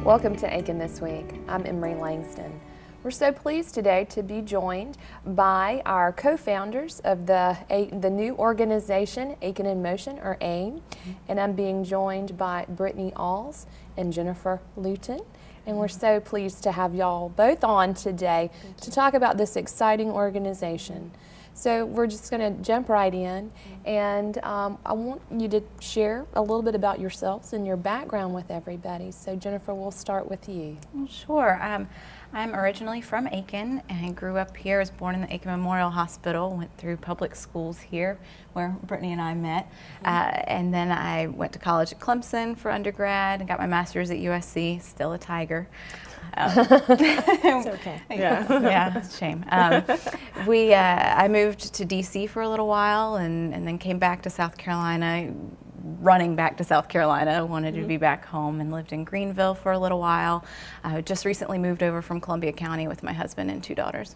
Welcome to Aiken This Week. I'm Emery Langston. We're so pleased today to be joined by our co-founders of the new organization, Aiken in Motion, or AIM, and I'm being joined by Brittany Alls and Jennifer Luton. And we're so pleased to have y'all both on today to talk about this exciting organization. So we're just going to jump right in, and I want you to share a little bit about yourselves and your background with everybody. So Jennifer, we'll start with you. Sure. I'm originally from Aiken and grew up here. I was born in the Aiken Memorial Hospital, went through public schools here where Brittany and I met. And then I went to college at Clemson for undergrad and got my master's at USC, still a Tiger. It's okay. Yeah, it's a shame. I moved to DC for a little while and then came back to South Carolina, running back to South Carolina, wanted to be back home, and lived in Greenville for a little while. I just recently moved over from Columbia County with my husband and 2 daughters.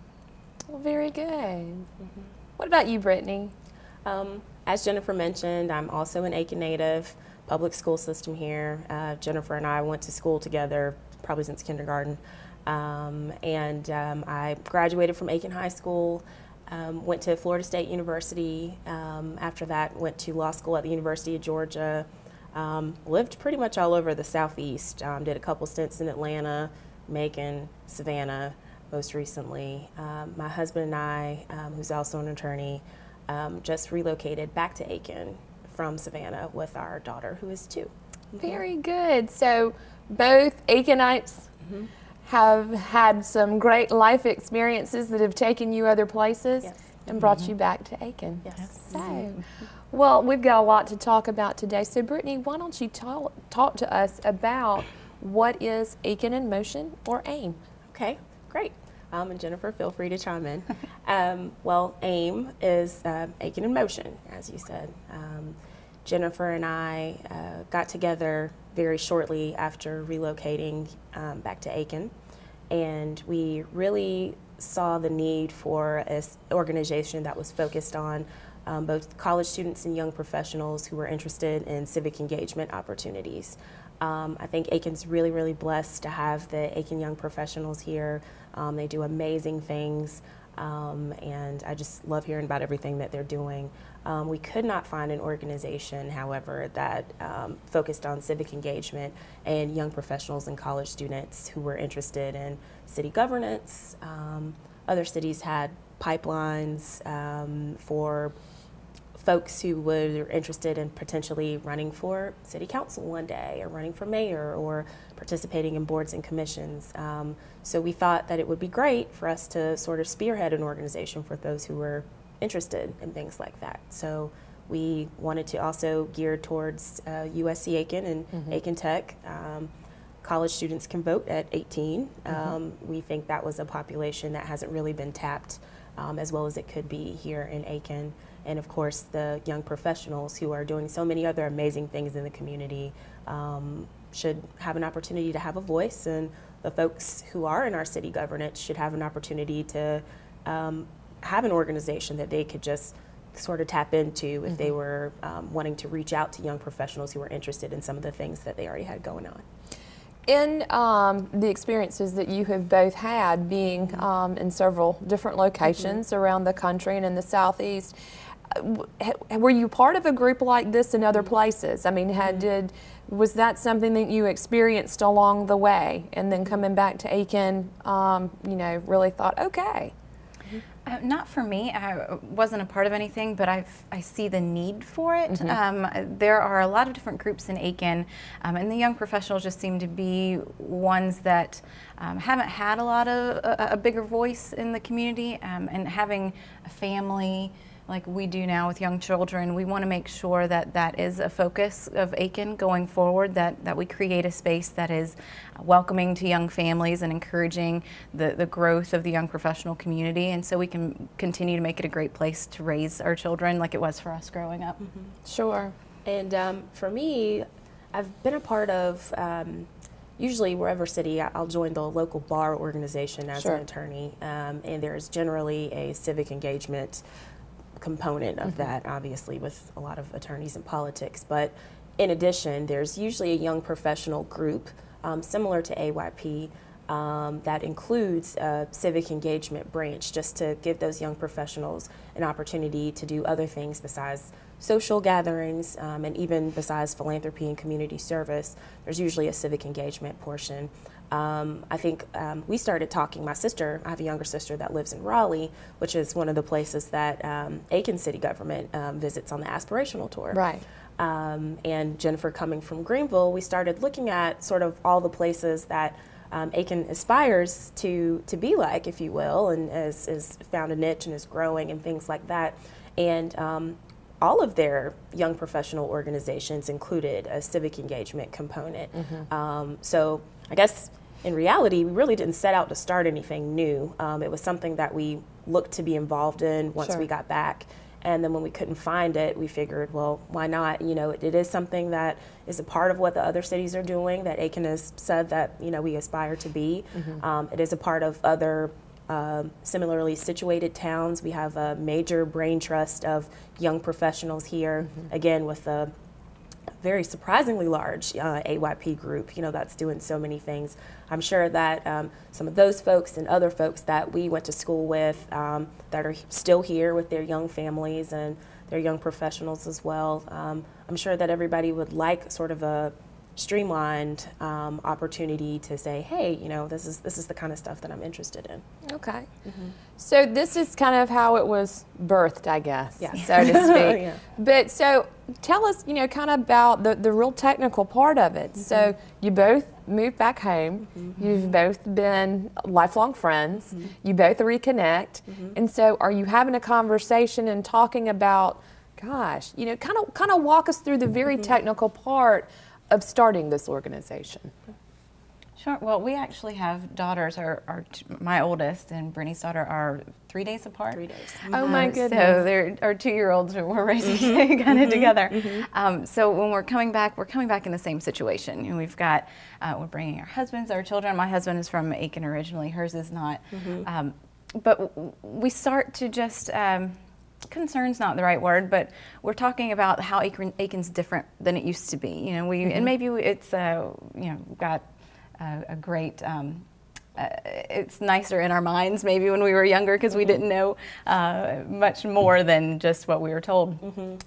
Well, very good. What about you, Brittany? As Jennifer mentioned, I'm also an Aiken native, public school system here. Jennifer and I went to school together probably since kindergarten. I graduated from Aiken High School, went to Florida State University. After that, went to law school at the University of Georgia. Lived pretty much all over the Southeast. Did a couple stints in Atlanta, Macon, Savannah, most recently. My husband and I, who's also an attorney, just relocated back to Aiken from Savannah with our daughter, who is 2. Very good. So both Aikenites have had some great life experiences that have taken you other places and brought you back to Aiken. Yes. So, well, we've got a lot to talk about today. So, Brittany, why don't you talk to us about what is Aiken in Motion, or AIM? Okay, great. And Jennifer, feel free to chime in. Well, AIM is Aiken in Motion, as you said. Jennifer and I got together very shortly after relocating back to Aiken, and we really saw the need for an organization that was focused on both college students and young professionals who were interested in civic engagement opportunities. I think Aiken's really, really blessed to have the Aiken Young Professionals here. They do amazing things, and I just love hearing about everything that they're doing. We could not find an organization, however, that focused on civic engagement and young professionals and college students who were interested in city governance. Other cities had pipelines for folks who were interested in potentially running for city council one day, or running for mayor, or participating in boards and commissions. So we thought that it would be great for us to sort of spearhead an organization for those who were interested in things like that. So we wanted to also gear towards USC Aiken and Aiken Tech. College students can vote at 18. We think that was a population that hasn't really been tapped as well as it could be here in Aiken. And of course, the young professionals who are doing so many other amazing things in the community should have an opportunity to have a voice, and the folks who are in our city governance should have an opportunity to have an organization that they could just sort of tap into if they were wanting to reach out to young professionals who were interested in some of the things that they already had going on. In the experiences that you have both had, being in several different locations around the country and in the Southeast, were you part of a group like this in other places? I mean, was that something that you experienced along the way, and then coming back to Aiken, you know, really thought, okay? Not for me. I wasn't a part of anything, but I see the need for it. There are a lot of different groups in Aiken, and the young professionals just seem to be ones that haven't had a lot of a bigger voice in the community, and having a family like we do now with young children, we want to make sure that that is a focus of Aiken going forward, that we create a space that is welcoming to young families and encouraging the growth of the young professional community, and so we can continue to make it a great place to raise our children like it was for us growing up. Sure. And for me, I've been a part of, usually wherever city, I'll join the local bar organization as an attorney, and there's generally a civic engagement component of that, obviously, with a lot of attorneys in politics. But in addition, there's usually a young professional group similar to AYP, that includes a civic engagement branch, just to give those young professionals an opportunity to do other things besides social gatherings, and even besides philanthropy and community service. There's usually a civic engagement portion. I think we started talking, my sister, I have a younger sister that lives in Raleigh, which is one of the places that Aiken City Government visits on the aspirational tour. Right. And Jennifer coming from Greenville, we started looking at sort of all the places that Aiken aspires to be like, if you will, and has found a niche and is growing and things like that. And all of their young professional organizations included a civic engagement component. So I guess in reality, we really didn't set out to start anything new. It was something that we looked to be involved in once we got back. And then when we couldn't find it, we figured, well, why not? You know, it is something that is a part of what the other cities are doing, that Aiken has said that, you know, we aspire to be. It is a part of other similarly situated towns. We have a major brain trust of young professionals here, again, with a very surprisingly large AYP group, you know, that's doing so many things. I'm sure that some of those folks and other folks that we went to school with that are still here with their young families and their young professionals as well, I'm sure that everybody would like sort of a streamlined opportunity to say, hey, you know, this is the kind of stuff that I'm interested in. Okay. So this is kind of how it was birthed, I guess, so to speak. But so tell us, you know, kind of about the real technical part of it. So you both moved back home. You've both been lifelong friends. You both reconnect. And so are you having a conversation and talking about, gosh, you know, kind of walk us through the very technical part of starting this organization? Sure. Well, we actually have daughters. My oldest and Brittany's daughter are 3 days apart. 3 days. Oh my goodness. So they're our 2-year-olds. We're raising kind of together. So when we're coming back in the same situation. You know, we've got we're bringing our husbands, our children. My husband is from Aiken originally. Hers is not. But we start to just. Concern's not the right word, but we're talking about how Aiken's different than it used to be. You know, and maybe it's you know, got a great. It's nicer in our minds maybe when we were younger because we didn't know much more than just what we were told.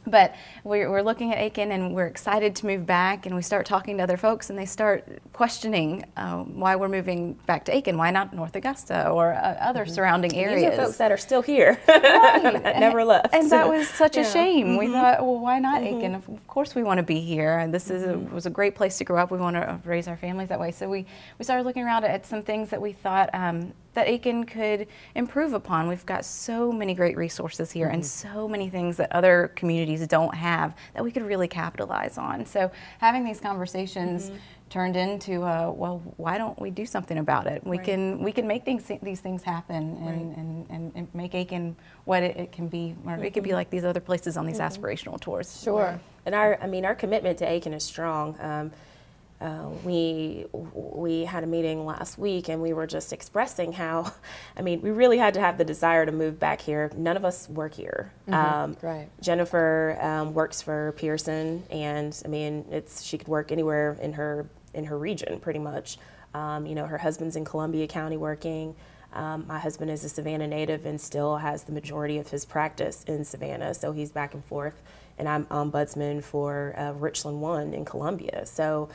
But we're looking at Aiken and we're excited to move back, and we start talking to other folks and they start questioning why we're moving back to Aiken, why not North Augusta or other surrounding areas. These are folks that are still here, that never left. And that was such a shame. We thought, well, why not Aiken? Of course we want to be here, and this was a great place to grow up. We want to raise our families that way. So we started looking around at some things that we thought that Aiken could improve upon. We've got so many great resources here and so many things that other communities don't have that we could really capitalize on. So having these conversations turned into, well, why don't we do something about it? We can make these things happen and make Aiken what it can be, or it could be like these other places on these aspirational tours. Sure. And our commitment to Aiken is strong. We had a meeting last week and we were just expressing how, we really had to have the desire to move back here. None of us work here. Right. Jennifer works for Pearson, and she could work anywhere in her region pretty much. Her husband's in Columbia County working. My husband is a Savannah native and still has the majority of his practice in Savannah, so he's back and forth. And I'm ombudsman for Richland 1 in Columbia. So,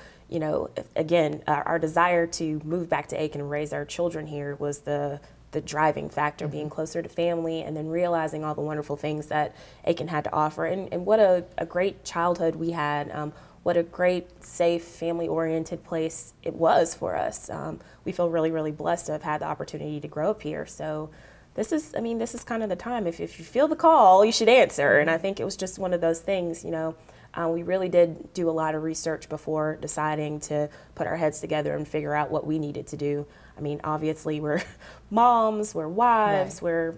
again, our desire to move back to Aiken and raise our children here was the driving factor, being closer to family, and then realizing all the wonderful things that Aiken had to offer. And what a great childhood we had. What a great, safe, family-oriented place it was for us. We feel really, really blessed to have had the opportunity to grow up here. So this is kind of the time. If you feel the call, you should answer. And I think it was just one of those things, we really did do a lot of research before deciding to put our heads together and figure out what we needed to do. Obviously we're moms, we're wives, we're,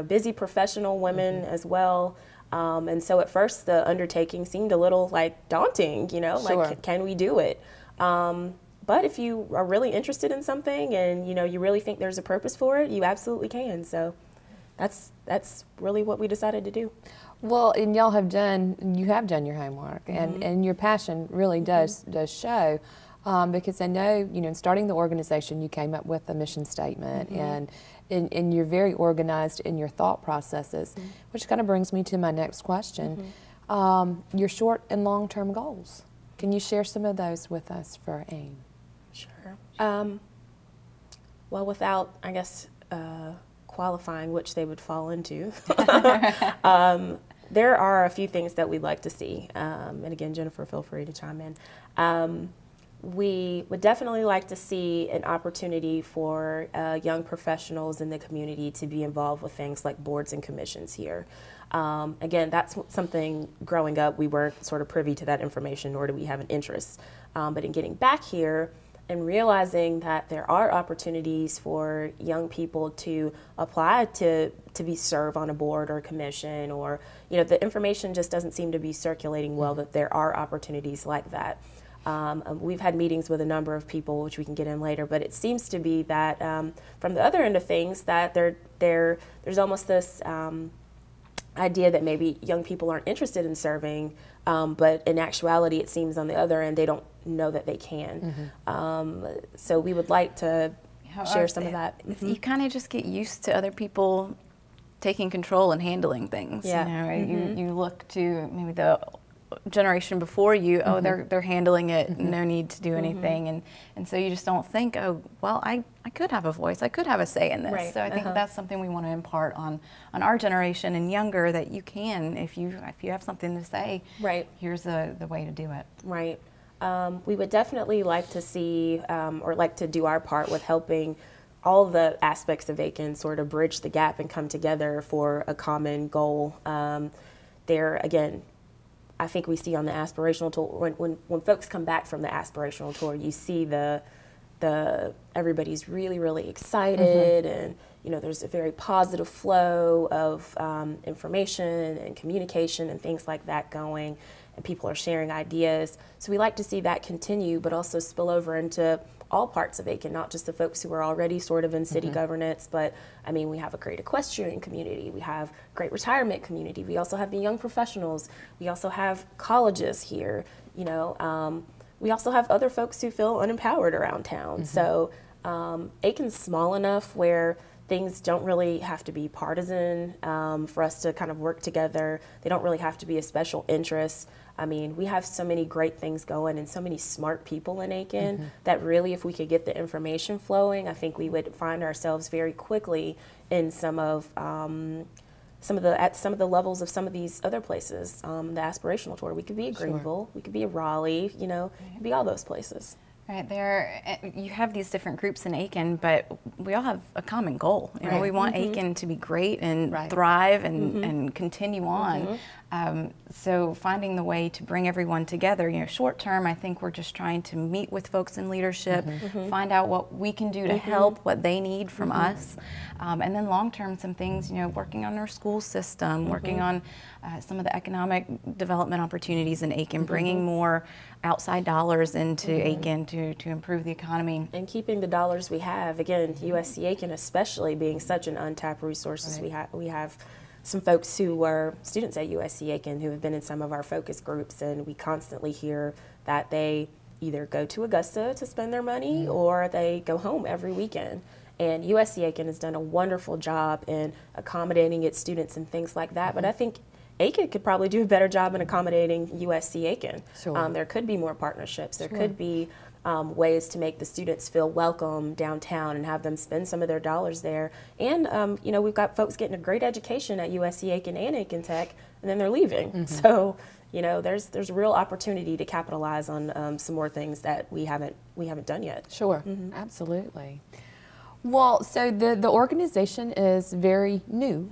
busy professional women as well. And so at first the undertaking seemed a little daunting, like, can we do it? But if you are really interested in something and, you really think there's a purpose for it, you absolutely can. So that's really what we decided to do. Well, and you have done your homework, and your passion really does show. because I know, in starting the organization, you came up with a mission statement, and you're very organized in your thought processes, which kind of brings me to my next question. Your short and long-term goals. Can you share some of those with us for AIM? Sure. Well, without, I guess, qualifying which they would fall into, there are a few things that we'd like to see. And again, Jennifer, feel free to chime in. We would definitely like to see an opportunity for young professionals in the community to be involved with things like boards and commissions here. Again, that's something growing up, we weren't sort of privy to that information, nor do we have an interest. But in getting back here and realizing that there are opportunities for young people to apply to be served on a board or a commission, or, the information just doesn't seem to be circulating well, that there are opportunities like that. We've had meetings with a number of people, which we can get in later, but it seems to be that from the other end of things, that there's almost this idea that maybe young people aren't interested in serving, but in actuality, it seems on the other end, they don't know that they can. So we would like to share some of that. You kind of just get used to other people taking control and handling things. Yeah. You look to maybe the generation before you, they're handling it, no need to do anything, and so you just don't think, oh, well, I could have a voice, I could have a say in this. Right. So I think that's something we want to impart on our generation and younger, that you can, if you have something to say, right, here's the way to do it. Right. We would definitely like to see, or like to do our part with helping all the aspects of Aiken sort of bridge the gap and come together for a common goal. There, again, I think we see on the aspirational tour, when folks come back from the aspirational tour, you see the everybody's really excited, and there's a very positive flow of information and communication and things like that going, and people are sharing ideas. So we like to see that continue, but also spill over into all parts of Aiken, not just the folks who are already sort of in city governance, but I mean, we have a great equestrian community, we have great retirement community, we also have the young professionals, we also have colleges here, we also have other folks who feel unempowered around town. So Aiken's small enough where things don't really have to be partisan for us to kind of work together. They don't really have to be a special interest. I mean, we have so many great things going and so many smart people in Aiken that really, if we could get the information flowing, I think we would find ourselves very quickly in some of the levels of some of these other places. The aspirational tour, we could be at Greenville, we could be at Raleigh, we could be all those places. Right, you have these different groups in Aiken, but we all have a common goal. We want Aiken to be great and thrive and continue on. So finding the way to bring everyone together, short term, I think we're just trying to meet with folks in leadership, find out what we can do to help, what they need from us. And then long term, some things, working on our school system, working on some of the economic development opportunities in Aiken, bringing more outside dollars into Aiken to improve the economy. And keeping the dollars we have. Again, USC Aiken especially being such an untapped resource, we have some folks who were students at USC Aiken who have been in some of our focus groups, and we constantly hear that they either go to Augusta to spend their money or they go home every weekend. And USC Aiken has done a wonderful job in accommodating its students and things like that, but I think Aiken could probably do a better job in accommodating USC Aiken. Sure. There could be more partnerships. There could be ways to make the students feel welcome downtown and have them spend some of their dollars there. And we've got folks getting a great education at USC Aiken and Aiken Tech, and then they're leaving. So there's real opportunity to capitalize on some more things that we haven't done yet. Sure, absolutely. Well, so the organization is very new.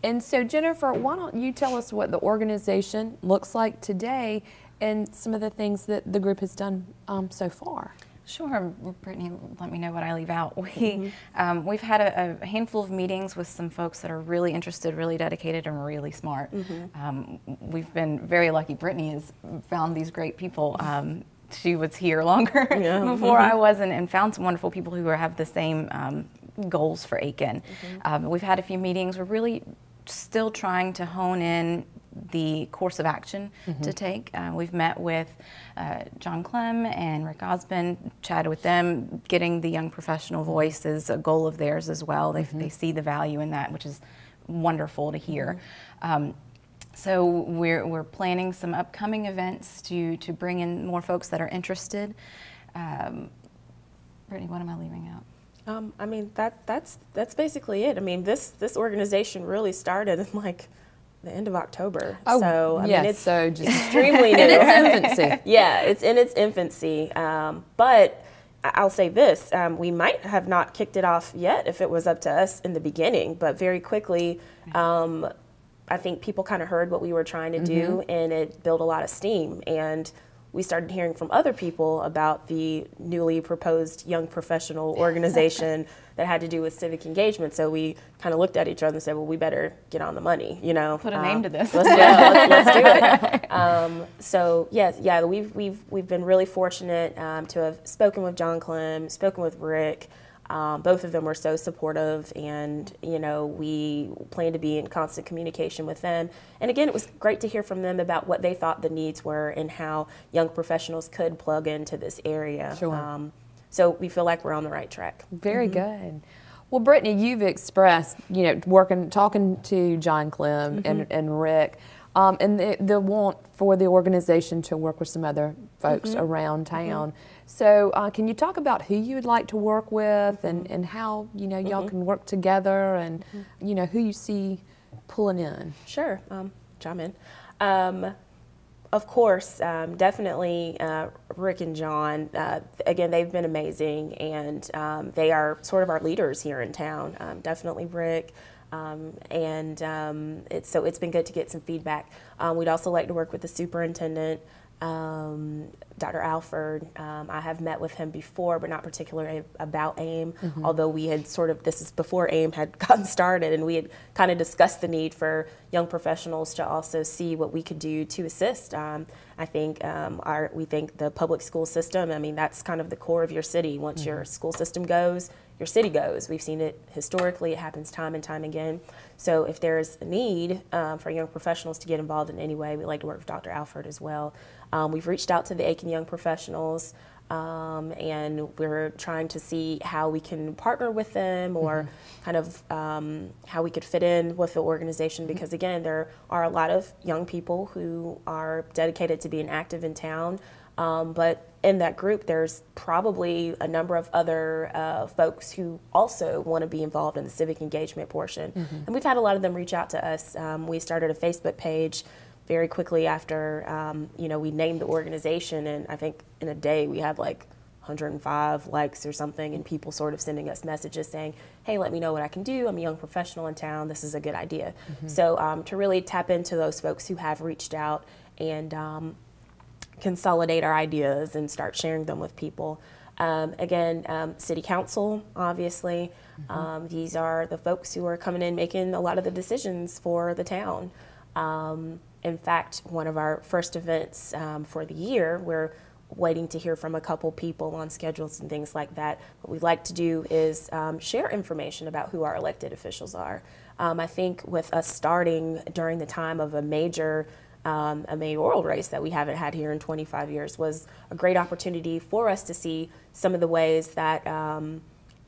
And so Jennifer, why don't you tell us what the organization looks like today and some of the things that the group has done so far? Sure, Brittany, let me know what I leave out. We've had a handful of meetings with some folks that are really interested, really dedicated, and really smart. We've been very lucky. Brittany has found these great people. She was here longer before I was, and found some wonderful people who have the same goals for Aiken. We've had a few meetings. We're really still trying to hone in the course of action to take. We've met with John Clem and Rick Osmond, chatted with them. Getting the young professional voice is a goal of theirs as well. They see the value in that, which is wonderful to hear. So we're planning some upcoming events to bring in more folks that are interested. Brittany, what am I leaving out? I mean, that's basically it. I mean, this organization really started in like the end of October. Oh, so I yes, mean, it's so just extremely new. in its infancy. Yeah, it's in its infancy. But I'll say this: we might have not kicked it off yet if it was up to us in the beginning. But very quickly, I think people kind of heard what we were trying to do, and it built a lot of steam. And we started hearing from other people about the newly proposed young professional organization that had to do with civic engagement. So we kind of looked at each other and said, well, we better get on the money, you know. Put a name to this. Let's do it. So yes, yeah, we've been really fortunate to have spoken with John Clem, spoken with Rick. Both of them were so supportive, and you know, we plan to be in constant communication with them. And again, it was great to hear from them about what they thought the needs were and how young professionals could plug into this area. Sure. So we feel like we're on the right track. Very good. Well, Brittany, you've expressed, you know, talking to John Clem and Rick, and the want for the organization to work with some other folks around town. So can you talk about who you would like to work with and how, you know, y'all can work together and, you know, who you see pulling in? Sure, chime in. Of course, definitely Rick and John, again, they've been amazing, and they are sort of our leaders here in town. Definitely Rick. It's been good to get some feedback. We'd also like to work with the superintendent, Dr. Alford. I have met with him before, but not particularly about AIM, although we had this is before AIM had gotten started, and we had kind of discussed the need for young professionals to also see what we could do to assist. I think we think the public school system, I mean, that's kind of the core of your city. Once your school system goes, your city goes. We've seen it historically. It happens time and time again. So if there's a need for young professionals to get involved in any way, we like to work with Dr. Alford as well. We've reached out to the Aiken young professionals, and we're trying to see how we can partner with them or kind of how we could fit in with the organization, because again, there are a lot of young people who are dedicated to being active in town, but in that group, there's probably a number of other folks who also want to be involved in the civic engagement portion. And we've had a lot of them reach out to us. We started a Facebook page very quickly after, you know, we named the organization, and I think in a day we had like 105 likes or something, and people sort of sending us messages saying, hey, let me know what I can do. I'm a young professional in town. This is a good idea. So to really tap into those folks who have reached out and consolidate our ideas and start sharing them with people. Again, City Council, obviously. These are the folks who are coming in making a lot of the decisions for the town. In fact, one of our first events for the year, we're waiting to hear from a couple people on schedules and things like that. What we like to do is share information about who our elected officials are. I think with us starting during the time of a mayoral race that we haven't had here in 25 years was a great opportunity for us to see some of the ways that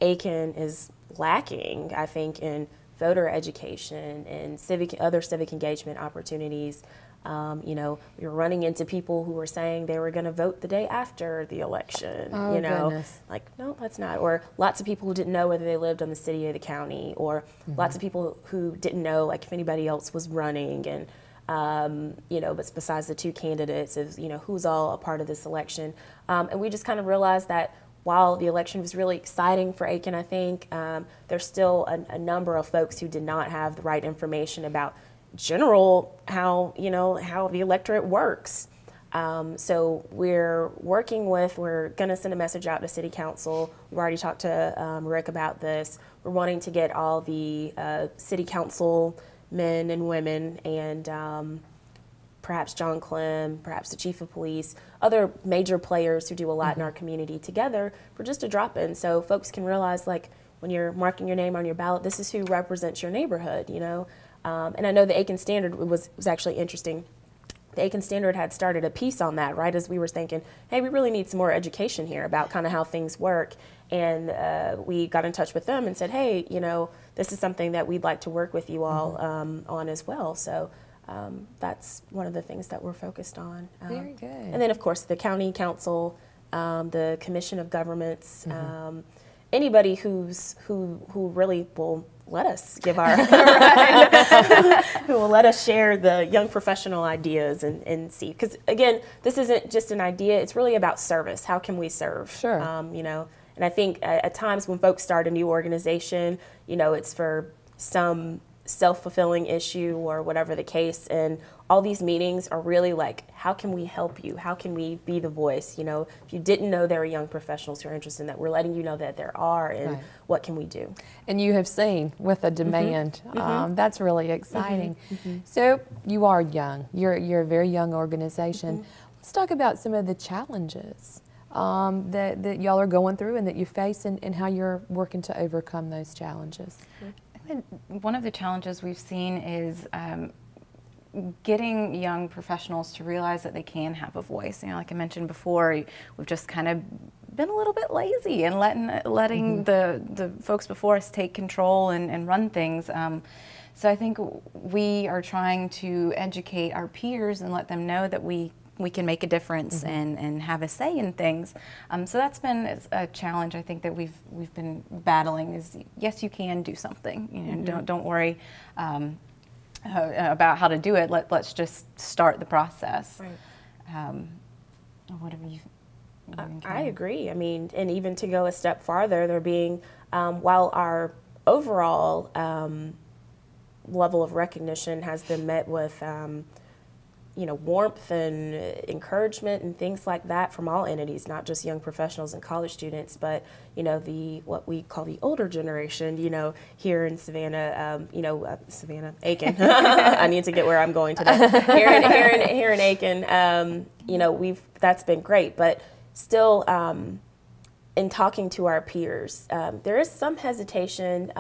Aiken is lacking, I think, in voter education and other civic engagement opportunities. You know, we were running into people who were saying they were going to vote the day after the election. Oh, you know, goodness. like, no, that's not. Or lots of people who didn't know whether they lived on the city or the county, or lots of people who didn't know, like, if anybody else was running, and you know, but besides the two candidates, is, you know, who's all a part of this election. And we just kind of realized that while the election was really exciting for Aiken, I think, there's still a number of folks who did not have the right information about general how the electorate works. So we're going to send a message out to City Council. We've already talked to Rick about this. We're wanting to get all the City Council men and women and perhaps John Clem, perhaps the Chief of Police, other major players who do a lot in our community together for just a drop-in, so folks can realize, like, when you're marking your name on your ballot, this is who represents your neighborhood, you know. And I know the Aiken Standard was actually interesting. The Aiken Standard had started a piece on that, right, as we were thinking, hey, we really need some more education here about kind of how things work. And we got in touch with them and said, hey, you know, this is something that we'd like to work with you all on as well. So that's one of the things that we're focused on. Very good. And then, of course, the county council, the commission of governments, anybody who really will let us give our who will let us share the young professional ideas and see, because again, this isn't just an idea, it's really about service. How can we serve? Sure. You know, and I think at times when folks start a new organization, you know, it's for some self-fulfilling issue or whatever the case, and all these meetings are really like, how can we help you? How can we be the voice? You know, if you didn't know there were young professionals who are interested in that, we're letting you know that there are, and what can we do? And you have seen with a demand, that's really exciting. So you are young, you're a very young organization. Let's talk about some of the challenges that y'all are going through and that you face, and how you're working to overcome those challenges. One of the challenges we've seen is getting young professionals to realize that they can have a voice. You know, like I mentioned before, we've just kind of been a little bit lazy and letting the folks before us take control and run things. So I think we are trying to educate our peers and let them know that we can make a difference and have a say in things. So that's been a challenge I think that we've been battling. Is yes, you can do something. You know, don't worry about how to do it. Let's just start the process. Right. What have you? I agree. I mean, and even to go a step farther, there being while our overall level of recognition has been met with you know, warmth and encouragement and things like that from all entities, not just young professionals and college students, but, you know, what we call the older generation, you know, here in Savannah, you know, Savannah, Aiken. I need to get where I'm going today. Here in Aiken, you know, that's been great, but still, in talking to our peers, there is some hesitation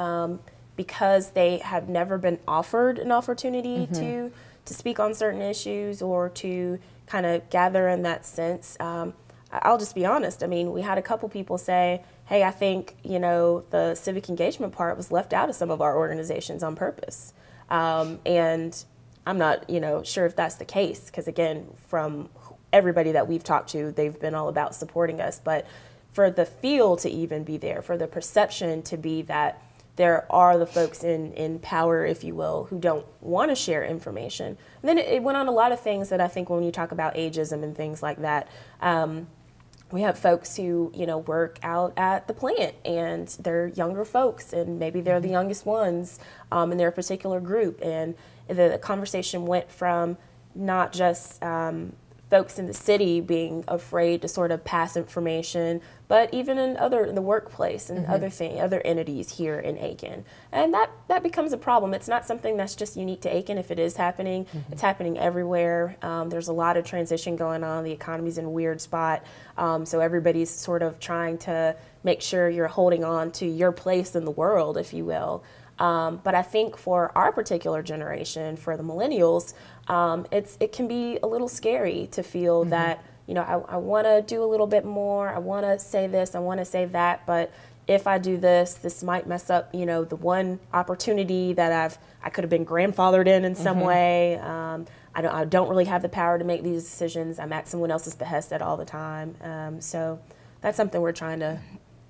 because they have never been offered an opportunity to speak on certain issues or to kind of gather in that sense. I'll just be honest. I mean, we had a couple people say, hey, I think, you know, the civic engagement part was left out of some of our organizations on purpose. And I'm not, you know, sure if that's the case, because again, from everybody that we've talked to, they've been all about supporting us. But for the feel to even be there, for the perception to be that there are the folks in power, if you will, who don't want to share information. And then it went on a lot of things that I think when you talk about ageism and things like that, we have folks who, you know, work out at the plant and they're younger folks and maybe they're the youngest ones in their particular group. And the conversation went from not just folks in the city being afraid to sort of pass information, but even in the workplace and other entities here in Aiken. And that becomes a problem. It's not something that's just unique to Aiken. If it is happening, it's happening everywhere. There's a lot of transition going on. The economy's in a weird spot. So everybody's sort of trying to make sure you're holding on to your place in the world, if you will. But I think for our particular generation, for the millennials, it can be a little scary to feel that, you know, I want to do a little bit more. I want to say this. I want to say that. But if I do this might mess up, you know, the one opportunity that I could have been grandfathered in some way. I don't really have the power to make these decisions. I'm at someone else's behest at all the time. So that's something we're trying to.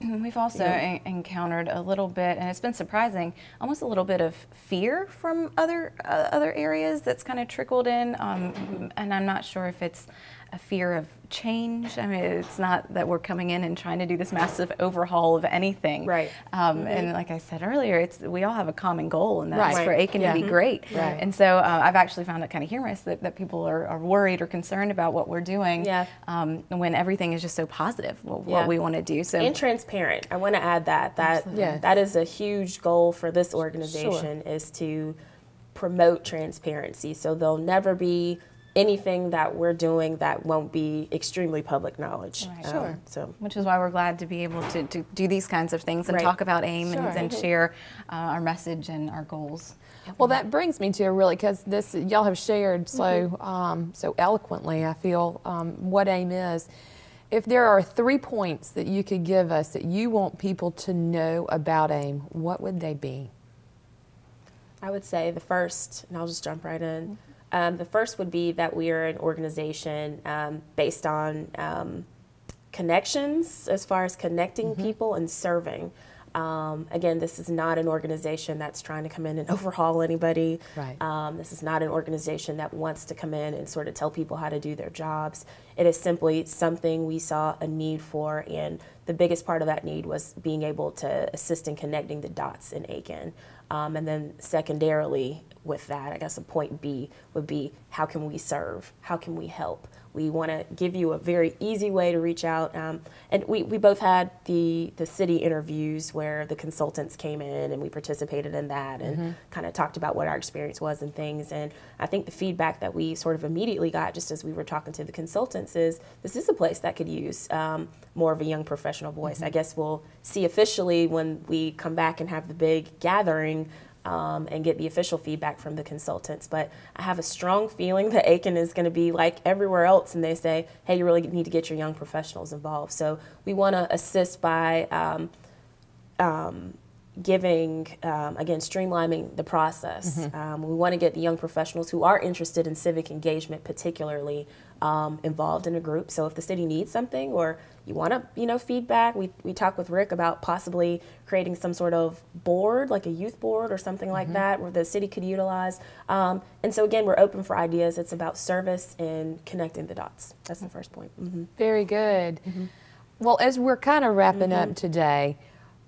We've also encountered a little bit, and it's been surprising, almost a little bit of fear from other areas that's kind of trickled in, and I'm not sure if it's a fear of change. I mean, it's not that we're coming in and trying to do this massive overhaul of anything. Right. And like I said earlier, we all have a common goal, and that's for Aiken to be great. Right. And so I've actually found it kind of humorous that people are worried or concerned about what we're doing when everything is just so positive, what we want to do. So and transparent. I want to add that is a huge goal for this organization is to promote transparency. So there'll never be anything that we're doing that won't be extremely public knowledge. Right. Sure. So, which is why we're glad to be able to do these kinds of things and Right. talk about AIM Sure. and share our message and our goals. Well, that brings me to because this y'all have shared so eloquently. I feel what AIM is. If there are 3 points that you could give us that you want people to know about AIM, what would they be? I would say the first, and I'll just jump right in. The first would be that we are an organization based on connections, as far as connecting people and serving. Again, this is not an organization that's trying to come in and overhaul anybody. Right. This is not an organization that wants to come in and sort of tell people how to do their jobs. It is simply something we saw a need for, and the biggest part of that need was being able to assist in connecting the dots in Aiken. And then secondarily with that, I guess a point B would be, how can we serve? How can we help? We want to give you a very easy way to reach out. And we both had the city interviews where the consultants came in and we participated in that and kind of talked about what our experience was and things. And I think the feedback that we sort of immediately got just as we were talking to the consultants is, this is a place that could use more of a young professional voice. I guess we'll see officially when we come back and have the big gathering and get the official feedback from the consultants. But I have a strong feeling that Aiken is going to be like everywhere else, and they say, hey, you really need to get your young professionals involved. So we want to assist by giving, again, streamlining the process. We want to get the young professionals who are interested in civic engagement particularly involved in a group. So if the city needs something, or you want to, feedback, we talked with Rick about possibly creating some sort of board, like a youth board or something like that, where the city could utilize. And so again, we're open for ideas. It's about service and connecting the dots. That's the first point. Very good. Well, as we're kind of wrapping up today,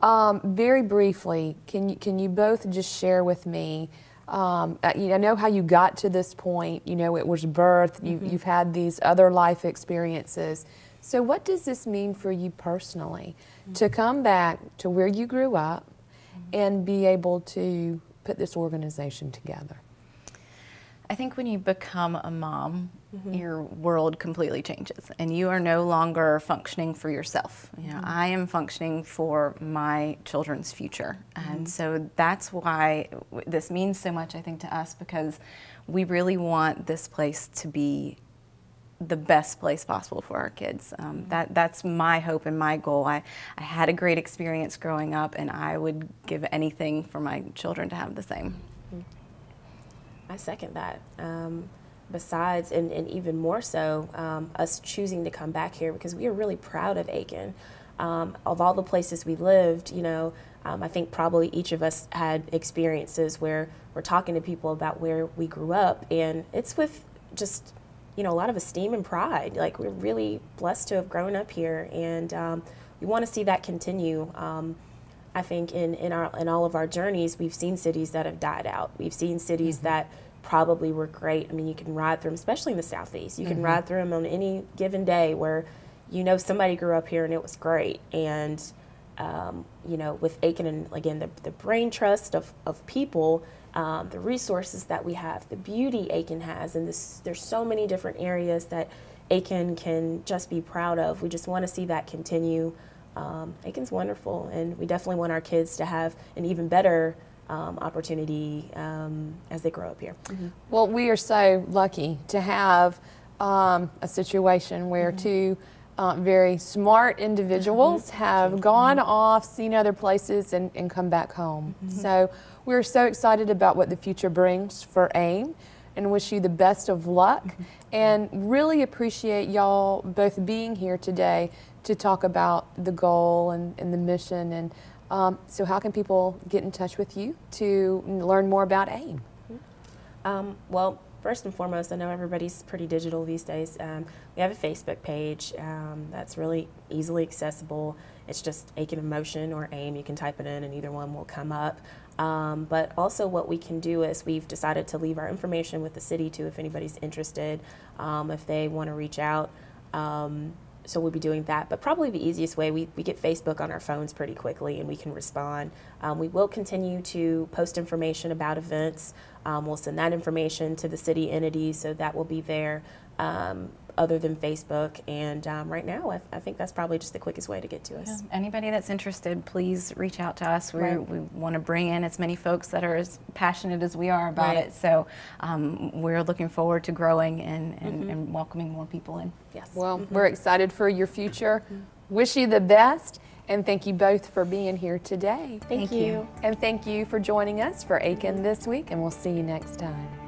very briefly, can you both just share with me, I know how you got to this point, it was birth, you've had these other life experiences. So what does this mean for you personally to come back to where you grew up and be able to put this organization together? I think when you become a mom, your world completely changes, and you are no longer functioning for yourself. I am functioning for my children's future, and so that's why this means so much, I think, to us, because we really want this place to be the best place possible for our kids. That's my hope and my goal. I had a great experience growing up, and I would give anything for my children to have the same. I second that. Besides, and even more so, us choosing to come back here because we are really proud of Aiken. Of all the places we lived, I think probably each of us had experiences where we're talking to people about where we grew up, and it's with just, a lot of esteem and pride. Like, we're really blessed to have grown up here, and we want to see that continue. I think in all of our journeys, we've seen cities that have died out. We've seen cities that probably were great. I mean, you can ride through them, especially in the Southeast. You can ride through them on any given day where somebody grew up here and it was great. And with Aiken and again the brain trust of people, the resources that we have, the beauty Aiken has, and there's so many different areas that Aiken can just be proud of. We just want to see that continue. Aiken's wonderful, and we definitely want our kids to have an even better opportunity as they grow up here. Well, we are so lucky to have a situation where two very smart individuals have gone off, seen other places, and come back home. So we're so excited about what the future brings for AIM, and wish you the best of luck, and really appreciate y'all both being here today to talk about the goal and the mission. And so how can people get in touch with you to learn more about AIM? Well, first and foremost, I know everybody's pretty digital these days. We have a Facebook page that's really easily accessible. It's just Aiken in Motion or AIM. You can type it in and either one will come up. But also what we can do is we've decided to leave our information with the city too, if anybody's interested, if they want to reach out. so we'll be doing that. But probably the easiest way, we get Facebook on our phones pretty quickly and we can respond. We will continue to post information about events. We'll send that information to the city entities, so that will be there other than Facebook. And right now, I think that's probably just the quickest way to get to us. Yeah. Anybody that's interested, please reach out to us. We want to bring in as many folks that are as passionate as we are about it. So we're looking forward to growing and welcoming more people in. Yes. Well, we're excited for your future. Wish you the best, and thank you both for being here today. Thank you. And thank you for joining us for Aiken This Week, and we'll see you next time.